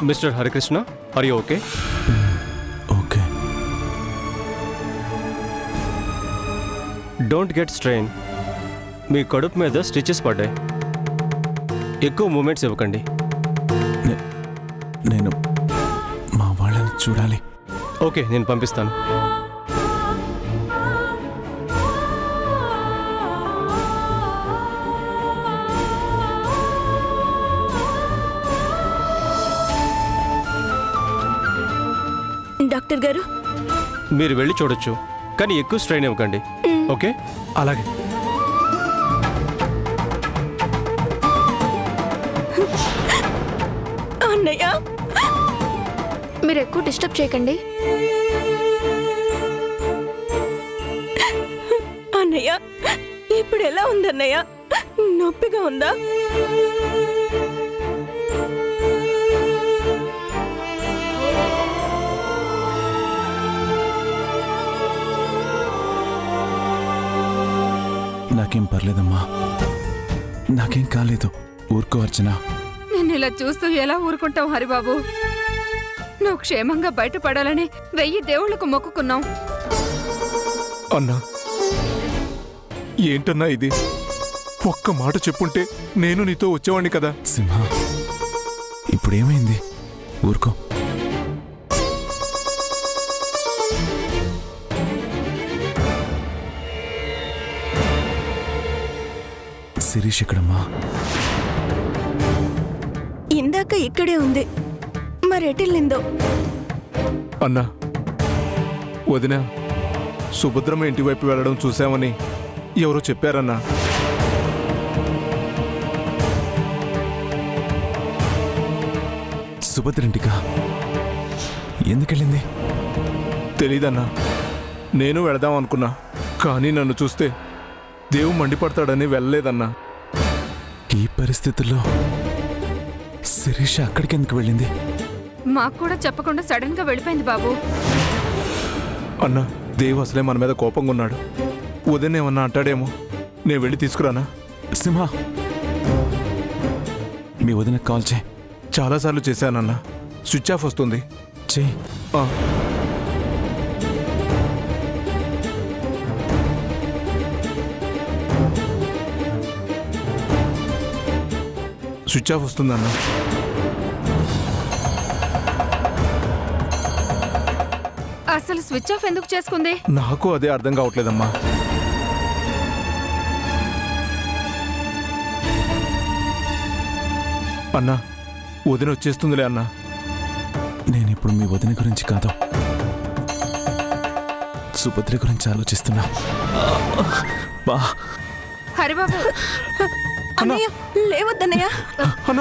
Mr. Harikrishna, are you okay? Okay. Don't get strained. మీ కడుపు మీద stitches పడ్డాయి. ఎక్కువ మూమెంట్స్ ఇవ్వకండి. నేను మా వాళ్ళని చూడాలి. ఓకే, నేను పంపిస్తాను. డాక్టర్ గారు, మీరు వెళ్ళి చూడొచ్చు, కానీ ఎక్కువ స్ట్రెయిన్ ఇవ్వకండి. ఓకే, అలాగే. అన్నయ్య, మీరు ఎక్కువ డిస్టర్బ్ చేయకండి. అన్నయ్య ఇప్పుడు ఎలా ఉందన్నయ్య? నొప్పిగా ఉందా? నాకేం పర్లేదమ్మా, నాకేం కాలేదు. ఊరుకో అర్చన. నేను ఇలా చూస్తూ ఎలా ఊరుకుంటావు హరిబాబు? నువ్వు క్షేమంగా బయటపడాలని 1000 దేవుళ్లకు మొక్కుకున్నాం. అన్నా, ఏంటన్నా ఇది? ఒక్క మాట చెప్పుంటే నేను నీతో వచ్చేవాణ్ణి కదా. సింహ, ఇప్పుడేమైంది? ఊరుకో. శిరీష్ ఎక్కడమ్మా? ఇందాక ఇక్కడే ఉంది, మరెటెళ్ళిందో. అన్నా, వదిన సుభద్రమ్మ ఇంటి వైపు వెళ్ళడం చూశామని ఎవరో చెప్పారన్నా. సుభద్రింటికా? ఎందుకెళ్ళింది? తెలీదన్నా, నేను వెళదాం అనుకున్నా, కానీ నన్ను చూస్తే దేవు మండిపడతాడని వెళ్ళలేదన్నా. ఈ పరిస్థితుల్లో శిరీష అక్కడికి ఎందుకు వెళ్ళింది? మాకు కూడా చెప్పకుండా సడన్ గా వెళ్ళిపోయింది బాబు. అన్నా, దేవు అసలే మన మీద కోపంగా ఉన్నాడు. ఉదయం ఏమన్నా అంటాడేమో. నేను వెళ్ళి తీసుకురానా? సింహ, మీ వదినకు కాల్ చేయి. చాలాసార్లు చేశానన్నా, స్విచ్ ఆఫ్ వస్తుంది. చెయ్యి. స్విచ్ ఆఫ్ వస్తుందన్నా. అసలు స్విచ్ ఆఫ్ ఎందుకు చేసుకుంది? నాకు అదే అర్థం కావట్లేదమ్మా. అన్నా, వదిన వచ్చేస్తుందిలే అన్నా. నేనిప్పుడు మీ వదిన గురించి కాదు, సుభద్ర గురించి ఆలోచిస్తున్నా. హరిబాబు, అన్నయ్య లేవద్దన్నయ్య.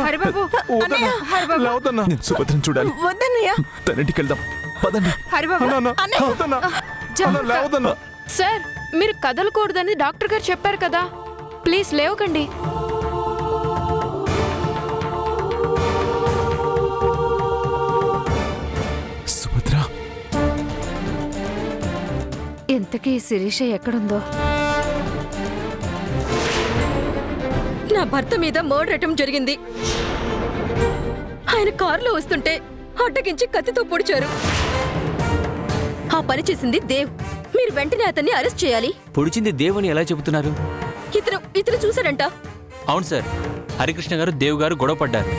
హరిబాబు, హరిబాబు, నేను సుభద్రని చూడాలి. వద్దన్నయ్య. తనింటికి వెళ్దాం, పదండి. హరిబాబు, సార్, మీరు కదలకూడదని డాక్టర్ గారు చెప్పారు కదా, ప్లీజ్ లేవకండి. సుభద్ర, ఇంతకీ శిరీష ఎక్కడుందో? నా భర్త మీద మర్డర్ అటెంప్ట్ జరిగింది. ఆయన కారులో వస్తుంటే అడ్డగించి కత్తితో పొడిచారు. ఆ పని చేసింది దేవ్. మీరు వెంటనే అతన్ని అరెస్ట్ చేయాలి. పొడిచింది దేవ్ అని ఎలా చెబుతున్నారు? ఇతను చూశాడంట. అవును సార్, హరికృష్ణ గారు దేవ్ గారు గొడవ పడ్డారు.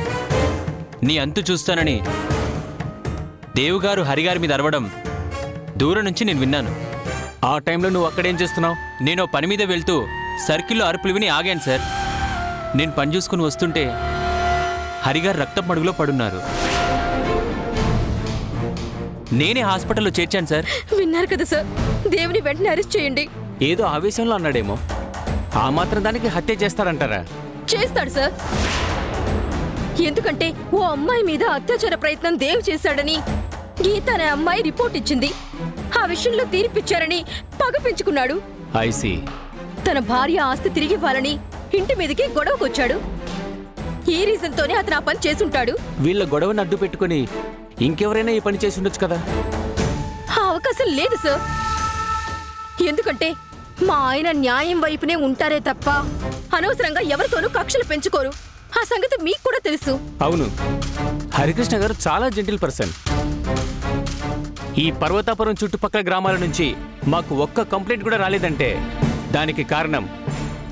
నీ అంతు చూస్తానని దేవ్ గారు హరిగారి మీద అరవడం దూరం నుంచి నేను విన్నాను. ఆ టైంలో నువ్వు అక్కడేం చేస్తున్నావు? నేను పని మీద వెళ్తూ సర్కిల్లో అరుపులు విని ఆగాను సార్. నేను పని చూసుకుని వస్తుంటే హరిగారు రక్తం మడుగులో పడున్నారు. నేనే హాస్పిటల్లో చేర్చాను సార్. విన్నారు కదా సార్, దేవుని వెంటనే అరెస్ట్ చేయండి. ఏదో ఆవేశంలో అన్నాడేమో. ఆ మాత్రం దానికి హత్య చేస్తారంటారా? చేస్తాడు సార్. ఎందుకంటే ఓ అమ్మాయి మీద అత్యాచార ప్రయత్నం దేవ్ చేశాడని గీత అనే అమ్మాయి రిపోర్ట్ ఇచ్చింది. ఆ విషయంలో తీర్పిచ్చారని పగ పెంచుకున్నాడు. ఐసీ. తన భార్య ఆస్తి తిరిగి ఇవ్వాలని ఇంటి మీదకి గొడవకొచ్చాడు. ఈ రీజన్ తోనే అతను ఆ పని చేసుంటాడు. వీళ్ళ గొడవని అడ్డు పెట్టుకుని ఇంకెవరైనా ఈ పని చేసి ఉండొచ్చు కదా. ఆ అవకాశం లేదు సార్. ఎందుకంటే మా ఆయన న్యాయం వైపునే ఉంటారే తప్ప అనవసరంగా ఎవరితోనూ కక్షలు పెంచుకోరు. ఆ సంగతి మీకు కూడా తెలుసు. అవును, హరికృష్ణ గారు చాలా జెంటిల్ పర్సన్. ఈ పర్వతాపురం చుట్టుపక్కల గ్రామాల నుంచి మాకు ఒక్క కంప్లైంట్ కూడా రాలేదంటే దానికి కారణం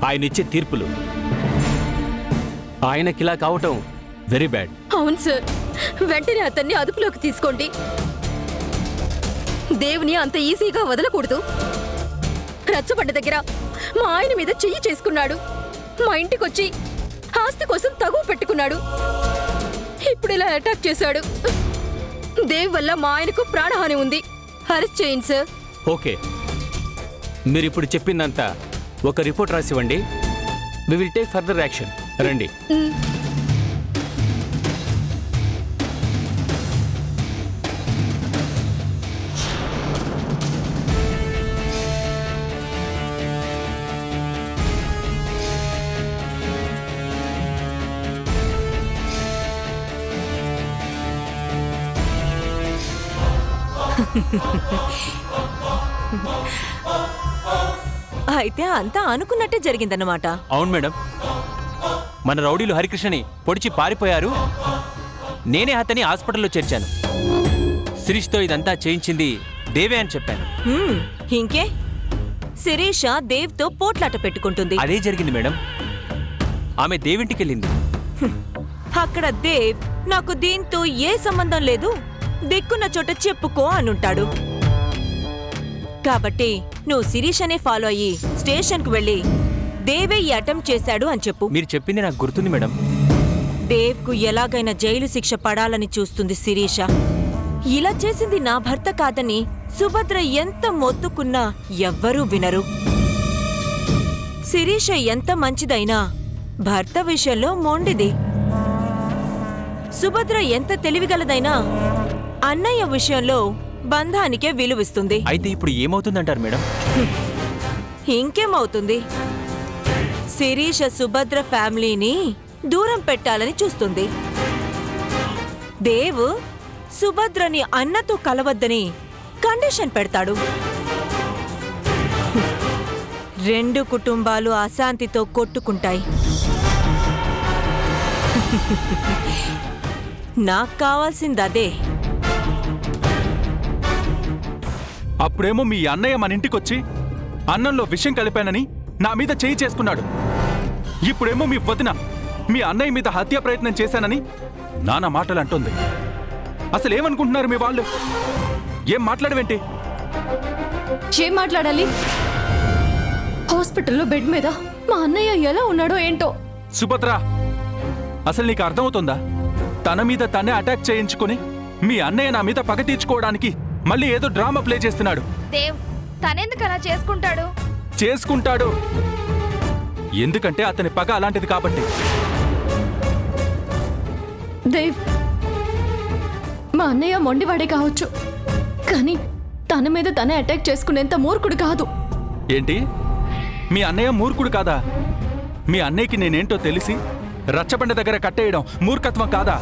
ఆయన ఇచ్చే తీర్పులు. ఆయనకిలా కావటం వెరీ బ్యాడ్. అవును సార్, వెంటనే అతన్ని అదుపులోకి తీసుకోండి. దేవుని అంత ఈజీగా వదలకూడదు. రచ్చబండ దగ్గర మా ఆయన మీద చెయ్యి చేసుకున్నాడు. మా ఇంటికొచ్చి ఆస్తి కోసం తగువ పెట్టుకున్నాడు. ఇప్పుడు ఇలా అటాక్ చేశాడు. దేవ్ వల్ల మా ఆయనకు ప్రాణహాని ఉంది. అరెస్ట్ చేయండి సార్. ఓకే, మీరు ఇప్పుడు చెప్పిందంతా ఒక రిపోర్ట్ రాసివ్వండి. We will take further action. రండి. అయితే అంతా అనుకున్నట్టే జరిగిందన్నమాట. అవును మేడం, మన రౌడీలు హరికృష్ణని పొడిచి పారిపోయారు. నేనే అతని హాస్పిటల్లో చేర్చాను. శిరీష్తో ఇదంతా చేయించింది దేవే అని చెప్పాను. ఇంకే శిరీష దేవ్తో పోట్లాట పెట్టుకుంటుంది. అదే జరిగింది మేడం. ఆమె దేవింటికెళ్ళింది. అక్కడ దేవ్ నాకు దీంతో ఏ సంబంధం లేదు, దిక్కున్న చోట చెప్పుకో అనుంటాడు. కాబట్టి నువ్వు శిరీషనే ఫాలో అయ్యి స్టేషన్కు వెళ్ళి దేవే ఈ అటెంప్ట్ చేశాడు అని చెప్పు. మీరు చెప్పింది నాకు గుర్తుంది మేడం. దేవ్కు ఎలాగైనా జైలు శిక్ష పడాలని చూస్తుంది శిరీష. ఇలా చేసింది నా భర్త కాదని సుభద్ర ఎంత మొత్తుకున్నా ఎవ్వరూ వినరు. శిరీష ఎంత మంచిదైనా భర్త విషయంలో మొండిది. సుభద్ర ఎంత తెలివిగలదైనా అన్నయ్య విషయంలో బంధానికే విలువిస్తుంది. అయితే ఇప్పుడు ఏమవుతుందంటారు మేడం? ఇంకేమవుతుంది, శిరీష సుభద్ర ఫ్యామిలీని దూరం పెట్టాలని చూస్తుంది. దేవ్ సుభద్రని అన్నతో కలవద్దని కండిషన్ పెడతాడు. రెండు కుటుంబాలు అశాంతితో కొట్టుకుంటాయి. నాకు కావాల్సిందదే. అప్పుడేమో మీ అన్నయ్య మన ఇంటికొచ్చి అన్నంలో విషం కలిపానని నా మీద చేయి చేసుకున్నాడు. ఇప్పుడేమో మీ వదిన మీ అన్నయ్య మీద హత్య ప్రయత్నం చేశానని నానా మాటలు అంటుంది. అసలు ఏమనుకుంటున్నారు మీ వాళ్ళు? ఏం మాట్లాడవేంటి? ఏం మాట్లాడాలి? హాస్పిటల్లో బెడ్ మీద మా అన్నయ్య ఎలా ఉన్నాడో ఏంటో. సుభద్ర, అసలు నీకు అర్థమవుతుందా? తన మీద తనే అటాక్ చేయించుకుని మీ అన్నయ్య నా మీద పగ తీర్చుకోవడానికి మళ్ళీ ఏదో డ్రామా ప్లే చేస్తున్నాడు. దేవ్ తనెందుకు అలా చేసుకుంటాడు ఎందుకంటే అతని పగ అలాంటిది కాబట్టి. దేవ్, మా అన్నయ్య మొండివాడే కావచ్చు, కానీ తన మీద తనే అటాక్ చేసుకునేంత మూర్ఖుడు కాదు. ఏంటి, మీ అన్నయ్య మూర్ఖుడు కాదా? మీ అన్నయ్యకి నేనేంటో తెలిసి రచ్చబండ దగ్గర కట్టేయడం మూర్ఖత్వం కాదా?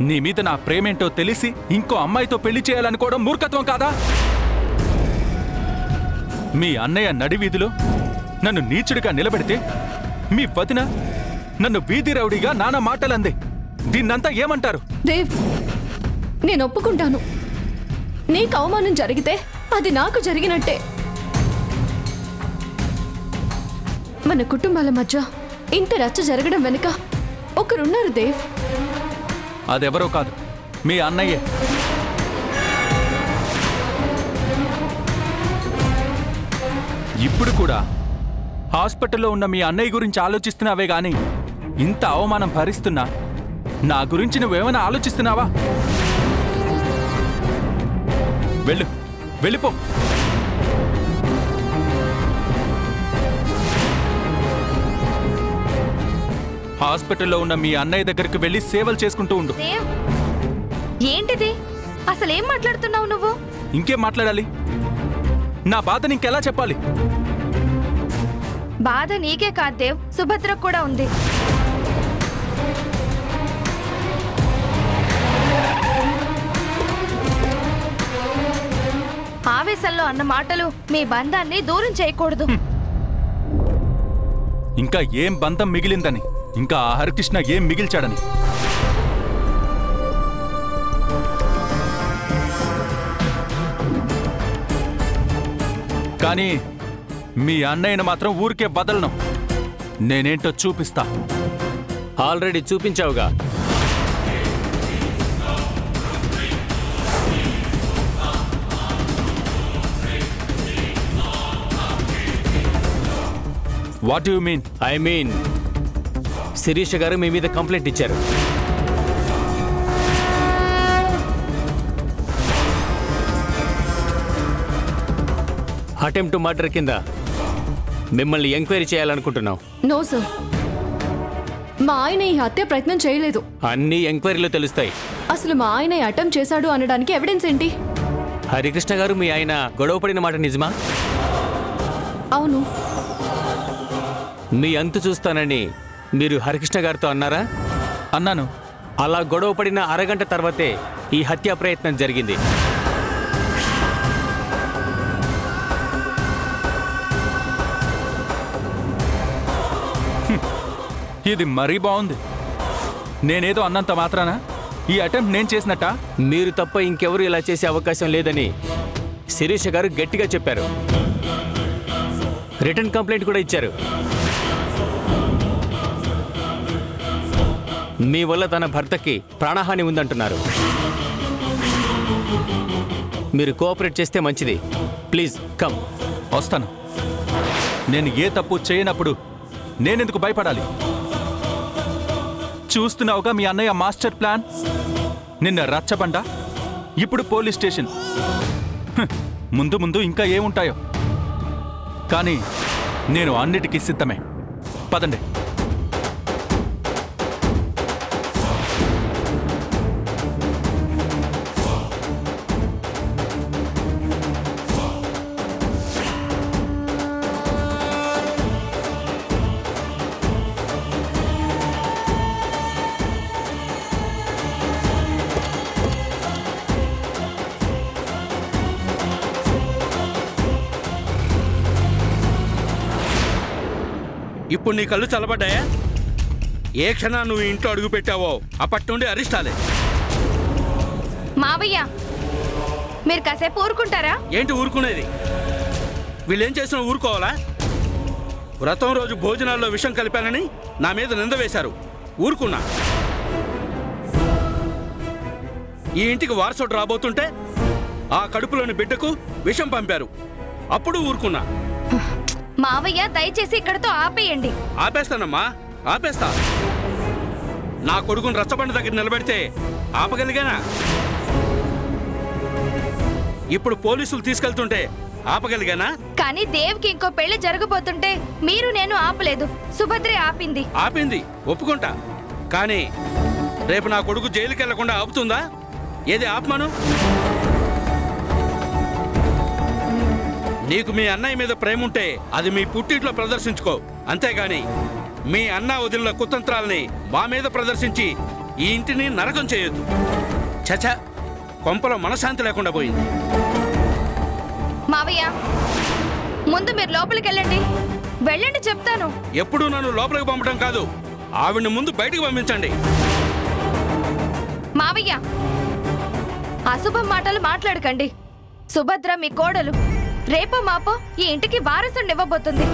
నీ మీద నా ప్రేమేంటో తెలిసి ఇంకో అమ్మాయితో పెళ్లి చేయాలనుకోవడం మూర్ఖత్వం కాదా? మీ అన్నయ్య నడివీధిలో నన్ను నీచుడిగా నిలబెడితే మీ వదిన నన్ను వీధి రౌడీగా నానా మాటలంది. దీన్నంతా ఏమంటారు? దేవ్, నేను ఒప్పుకుంటాను. నీకు అవమానం జరిగితే అది నాకు జరిగినట్టే. మన కుటుంబాల మధ్య ఇంత రచ్చ జరగడం వెనుక ఒకరున్నారు దేవ్. అదెవరో కాదు, మీ అన్నయ్యే. ఇప్పుడు కూడా హాస్పిటల్లో ఉన్న మీ అన్నయ్య గురించి ఆలోచిస్తున్నావే గాని ఇంత అవమానం భరిస్తున్నా నా గురించి నువ్వేమైనా ఆలోచిస్తున్నావా? వెళ్ళిపో. హాస్పిటల్లో ఉన్న మీ అన్నయ్య దగ్గరికి వెళ్ళి సేవలు చేసుకుంటూ ఉండు. ఏంటిది? అసలేం మాట్లాడుతున్నావు నువ్వు? ఇంకేం మాట్లాడాలి? నా బాధ నీకెలా చెప్పాలి? బాధ నీకే కాదు దేవ్, సుభద్రకు కూడా ఉంది. ఆవేశంలో అన్న మాటలు మీ బంధాన్ని దూరం చేయకూడదు. ఇంకా ఏం బంధం మిగిలిందని, ఇంకా ఆ హరికృష్ణ ఏం మిగిల్చాడని. కానీ మీ అన్నయ్యను మాత్రం ఊరికే వదలను. నేనేంటో చూపిస్తా. ఆల్రెడీ చూపించావుగా. What you mean? I mean Sirisha గారు మీ మీద కంప్లైంట్ ఇచ్చారు. అటెంప్ట్ మర్డర్ కింద మిమ్మల్ని ఎంక్వైరీ చేయాలనుకుంటున్నాం. నో సార్, మా ఆయన ఈ హత్య ప్రయత్నం చేయలేదు. అన్ని ఎంక్వైరీలో తెలుస్తాయి. అసలు మా ఆయన అటెంప్ట్ చేశాడు అనడానికి ఎవిడెన్స్ ఏంటి? హరికృష్ణ గారు మీ ఆయన గొడవ పడిన మాట నిజమా? అవును. మీ అంతు చూస్తానని మీరు హరికృష్ణ గారితో అన్నారా? అన్నాను. అలా గొడవ పడిన అరగంట తర్వాతే ఈ హత్యా ప్రయత్నం జరిగింది. ఇది మరీ బాగుంది. నేనేదో అన్నంత మాత్రాన ఈ అటెంప్ట్ నేను చేసినట్టా? మీరు తప్ప ఇంకెవరు ఇలా చేసే అవకాశం లేదని శిరీష గారు గట్టిగా చెప్పారు. రిటర్న్ కంప్లైంట్ కూడా ఇచ్చారు. మీ వల్ల తన భర్తకి ప్రాణహాని ఉందంటున్నారు. మీరు కోఆపరేట్ చేస్తే మంచిది. Please come. వస్తాను. నేను ఏ తప్పు చేయనప్పుడు నేనెందుకు భయపడాలి? చూస్తున్నావుగా మీ అన్నయ్య మాస్టర్ ప్లాన్. నిన్న రచ్చబండ, ఇప్పుడు పోలీస్ స్టేషన్. ముందు ముందు ఇంకా ఏముంటాయో. కానీ నేను అన్నిటికీ సిద్ధమే. పదండి. ఇప్పుడు నీ కళ్ళు చల్లబడ్డాయా? ఏ క్షణం నువ్వు ఇంట్లో అడుగు పెట్టావో అప్పటి నుండి అరిష్టాలే. మావయ్య, మీరు కాసేపు ఊరుకుంటారా? ఏంటి ఊరుకునేది? వీళ్ళేం చేసినా ఊరుకోవాలా? వ్రతం రోజు భోజనాల్లో విషం కలిపానని నా మీద నింద వేశారు. ఊరుకున్నా. ఈ ఇంటికి వారసుడు రాబోతుంటే ఆ కడుపులోని బిడ్డకు విషం పంపారు. అప్పుడు ఊరుకున్నా. మావయ్య, దయచేసి ఇక్కడతో ఆపేయండి. ఆపేస్తానమ్మా, ఆపేస్తా. నా కొడుకుని రచ్చబండ దగ్గర నిలబెడితే ఆపగలిగానా? ఇప్పుడు పోలీసులు తీసుకెళ్తుంటే ఆపగలిగానా? కానీ దేవ్కి ఇంకో పెళ్లి జరగబోతుంటే మీరు నేను ఆపలేదు, సుభద్రే ఆపింది. ఆపింది, ఒప్పుకుంటా. కానీ రేపు నా కొడుకు జైలుకి వెళ్లకుండా ఆపుతుందా? ఏది ఆపమను? నీకు మీ అన్నయ్య మీద ప్రేమ ఉంటే అది మీ పుట్టింట్లో ప్రదర్శించుకో. అంతేగాని మీ అన్న వదిలిన కుతంత్రాలని మా మీద ప్రదర్శించి ఈ ఇంటిని నరకం చేయొద్దు. చచ, కొంపలో మనశ్శాంతి లేకుండా పోయింది. మావయ్య, ముందు మీరు లోపలికి వెళ్ళండి. వెళ్ళండి చెప్తాను. ఎప్పుడూ నన్ను లోపలికి పంపడం కాదు, ఆవిడ్ని ముందు బయటికి పంపించండి. మావయ్య, అశుభం మాటలు మాట్లాడకండి. సుభద్ర మీ కోడలు. రేపో మాపో ఈ ఇంటికి వారసునివ్వబోతుంది.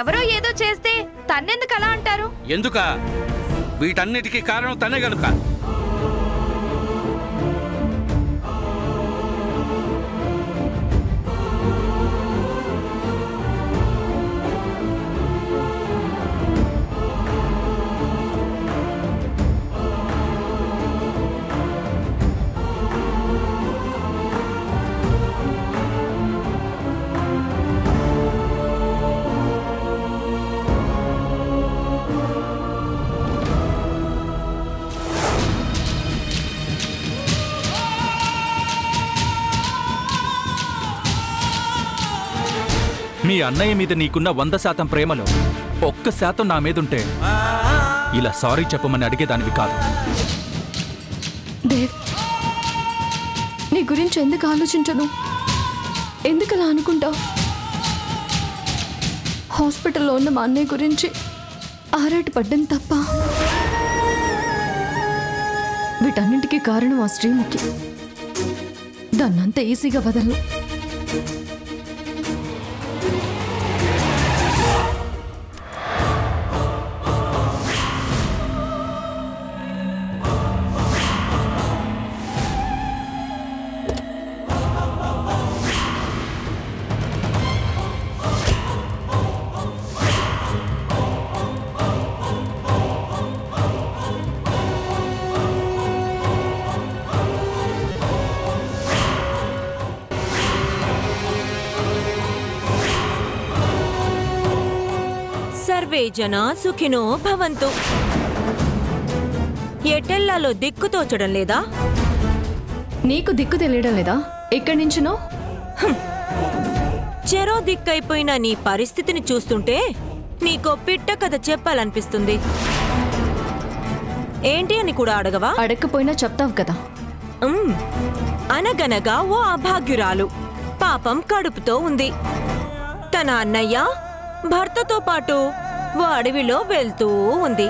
ఎవరో ఏదో చేస్తే తన్నెందుకు అలా అంటారు? ఎందుక? వీటన్నిటికీ కారణం తనే గనుక. మీ అన్నయ్య మీద నీకున్న 100% ప్రేమలో 1% నా మీదుంటే ఇలా సారీ చెప్పమని అడిగేదానివి కాదు. దేవ్, నీ గురించి ఎందుకు ఆలోచించను? ఎందుకు అలా అనుకుంటావు? హాస్పిటల్లో ఉన్న మా అన్నయ్య గురించి ఆరాటి పడ్డం తప్ప వీటన్నింటికీ కారణం ఆ శ్రీముఖి. దాన్నంత ఈజీగా వదలను. సర్వే జనా సుఖినో భవంతు. ఎటెల్లాలో దిక్కు తోచడం లేదా? నీకు దిక్కు తెలియడం లేదా? ఎక్కడి నుంచినో? చెరో దిక్కైపోయిన నీ పరిస్థితిని చూస్తుంటే నీకో పిట్ట కథ చెప్పాలనిపిస్తుంది. ఏంటి అని కూడా అడగవా? అడగకపోయినా చెప్తావు కదా. అనగనగా ఓ అభాగ్యురాలు పాపం కడుపుతో ఉంది. తన అన్నయ్య భర్తతో పాటు ఓ అడవిలో వెళ్తూ ఉంది.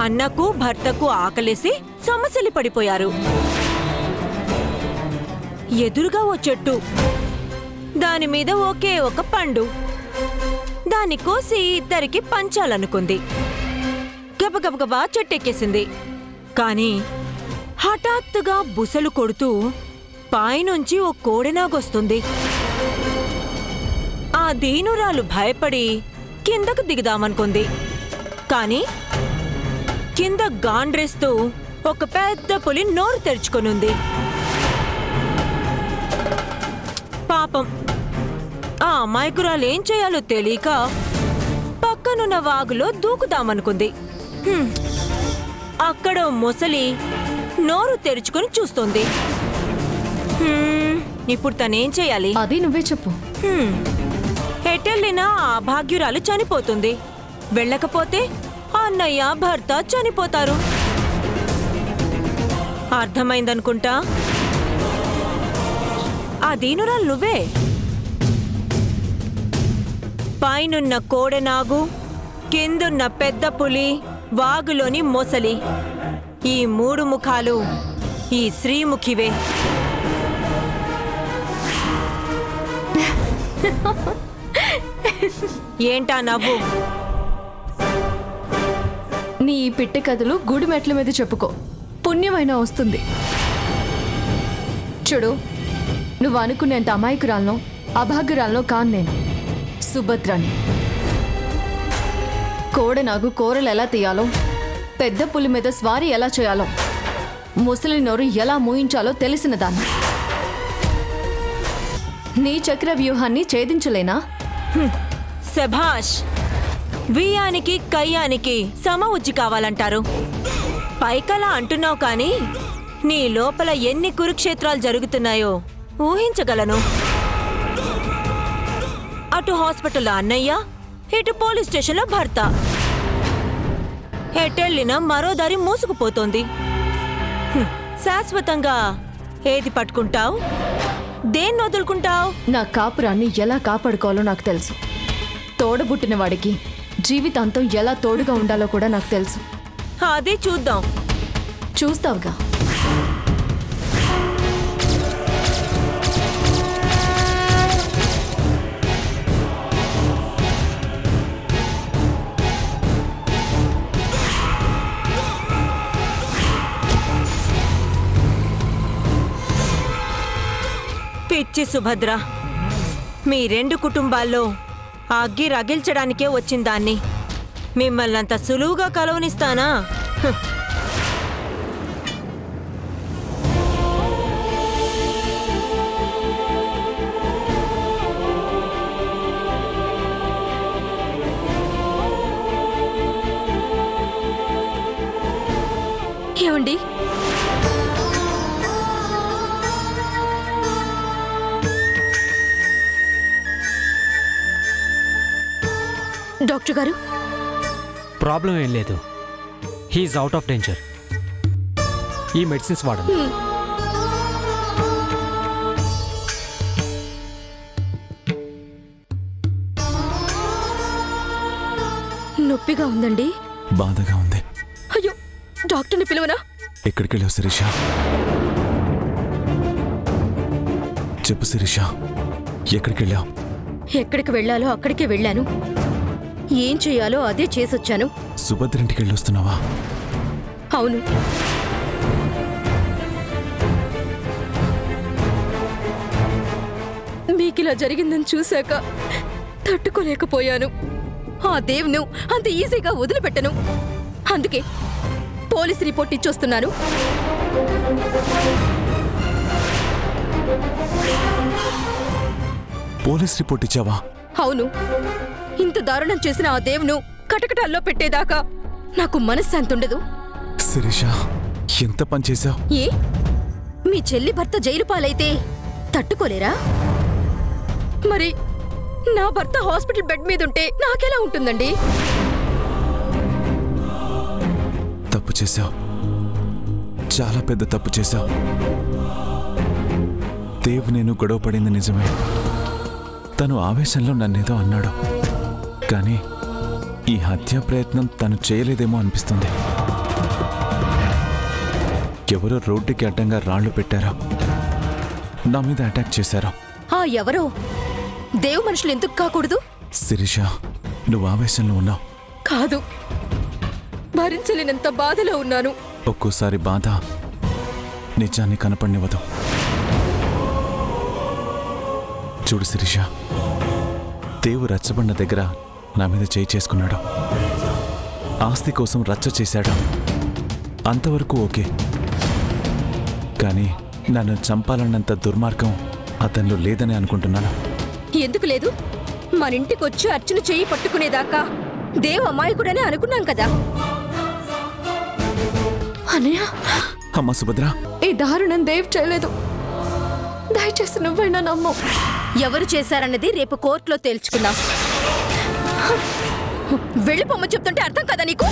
అన్నకు భర్తకు ఆకలేసి సొమ్మసిల్లి పడిపోయారు. ఎదురుగా ఓ చెట్టు, దానిమీద ఒకే ఒక పండు. దాన్ని కోసి ఇద్దరికి పంచాలనుకుంది. గబగబగబా చెట్టెక్కేసింది. కాని హఠాత్తుగా బుసలు కొడుతూ పైనుంచి ఓ కోడెనాగొస్తుంది. ఆ దీనురాలు భయపడి కిందకు దిగుదామనుకుంది. కాని కింద గాండ్రేస్తూ ఒక పెద్ద పులి నోరు తెరుచుకొనుంది. పాపం ఆ అమాయకురాలేం చేయాలో తెలియక పక్కనున్న వాగులో దూకుదామనుకుంది. అక్కడ మొసలి నోరు తెరుచుకొని చూస్తుంది. ఇప్పుడు తనేం చేయాలి? అది నువ్వే చెప్పు. ఎటెళ్ళినా ఆ భాగ్యురాలు చనిపోతుంది. వెళ్ళకపోతే అన్నయ్య భర్త చనిపోతారు. అర్థమైందనుకుంటా. ఆ దీనురాలు నువ్వే. పైనున్న కోడెనాగు, కిందున్న పెద్ద పులి, వాగులోని మొసలి, ఈ మూడు ముఖాలు ఈ శ్రీముఖివే. ఏంటా నవ్వు? నీ ఈ పిట్టి కథలు గుడి మెట్ల మీద చెప్పుకో, పుణ్యమైనా వస్తుంది. చూడు, నువ్వు అనుకునేంత అమాయకురాలను అభాగ్యురాలను కాను నేను. సుభద్రాని. కోడెనాగు కూరలు ఎలా తీయాలో, పెద్ద పులి మీద స్వారీ ఎలా చేయాలో, ముసలి నోరు ఎలా మూయించాలో తెలిసిన దాన్ని. నీ చక్ర వ్యూహాన్ని ఛేదించలేనా? శభాష్. వియానికి కయ్యానికి సమ ఉజ్జి కావాలంటారు. పైకలా అంటున్నావు కానీ నీ లోపల ఎన్ని కురుక్షేత్రాలు జరుగుతున్నాయో ఊహించగలను. అటు హాస్పిటల్లో అన్నయ్య, ఇటు పోలీస్ స్టేషన్లో భర్త. ఎటెళ్ళినా మరో దారి మూసుకుపోతోంది. శాశ్వతంగా ఏది పట్టుకుంటావు? దేన్ని వదులుకుంటావు? నా కాపురాన్ని ఎలా కాపాడుకోవాలో నాకు తెలుసు. తోడబుట్టిన వాడికి జీవితాంతం ఎలా తోడుగా ఉండాలో కూడా నాకు తెలుసు. అదే చూద్దాం. చూస్తావుగా. పిచ్చి సుభద్ర, మీ రెండు కుటుంబాల్లో అగ్గి రగిల్చడానికే వచ్చిందాన్ని మిమ్మల్ని అంత సులువుగా కలవనిస్తానా? ఏమండి, డాక్టర్ గారు, ప్రాబ్లం ఏం లేదు. He's out of danger. ఈ మెడిసిన్స్ వాడండి. నొప్పిగా ఉందండి. బాధగా ఉంది. అయ్యో, డాక్టర్ని పిలువనా? ఎక్కడికి వెళ్ళావు శిరీష? చెప్పు శిరీష, ఎక్కడికి వెళ్ళావు? ఎక్కడికి వెళ్ళాలో అక్కడికే వెళ్ళాను. ఏం చేయాలో అదే చేసొచ్చాను. సుభద్ర ఇంటికి వెళ్ళొస్తున్నావా? అవును. మీకిలా జరిగిందని చూశాక తట్టుకోలేకపోయాను. ఆ దేవును అంత ఈజీగా వదిలిపెట్టను. అందుకే పోలీస్ రిపోర్ట్ ఇచ్చొస్తున్నాను. పోలీస్ రిపోర్ట్ ఇచ్చావా? అవును. ఇంత దారుణం చేసిన ఆ దేవును కటకటాల్లో పెట్టేదాకా నాకు మనశ్శాంతి ఉండదు. శిరీష, ఎంత పని చేశావు? ఏ, మీ చెల్లి భర్త జైలు పాలైతే తట్టుకోలేరా? మరి నా భర్త హాస్పిటల్ బెడ్ మీద ఉంటే నాకెలా ఉంటుందండి? తప్పు చేశావు, చాలా పెద్ద తప్పు చేశావు. దేవ్ నేను గొడవ పడింది నిజమే. తను ఆవేశంలో నన్నేదో అన్నాడు, కానీ ఈ హత్యా ప్రయత్నం తను చేయలేదేమో అనిపిస్తుంది. ఎవరో రోడ్డుకి అడ్డంగా రాళ్లు పెట్టారా, నా మీద అటాక్ చేశారా? ఆ ఎవరో దేవు మనుషులు ఎందుకు కాకూడదు? శిరీష, నువ్వు ఆవేశంలో ఉన్నావు. కాదు, భరించలేనంత బాధలో ఉన్నాను. ఒక్కోసారి బాధ నిజాన్ని కనపడినివ్వదు. చూడు శిరీష, దేవు రచ్చబండ దగ్గర నా మీద చేయి చేసుకున్నాడు. ఆస్తి కోసం రచ్చ చేశాడు, అంతవరకు ఓకే. కానీ నన్ను చంపాలన్నంత దుర్మార్గం అతనిలో లేదని అనుకుంటున్నాను. ఎందుకు లేదు? మన ఇంటికొచ్చి అర్చన చేయి పట్టుకునేదాకా దేవు అమాయకుడనే అనుకున్నాం కదా. అన్నయ్య, అమ్మా సుభద్ర, ఈ దారుణం దేవ్ చేయలేదు. దయచేసి నువ్వైనా నమ్ము. ఎవరు చేశారన్నది రేపు కోర్టులో తేల్చుకుందాం. వెళ్ళిపోమ్మ చెప్తుంటే అర్థం కదా నీకు?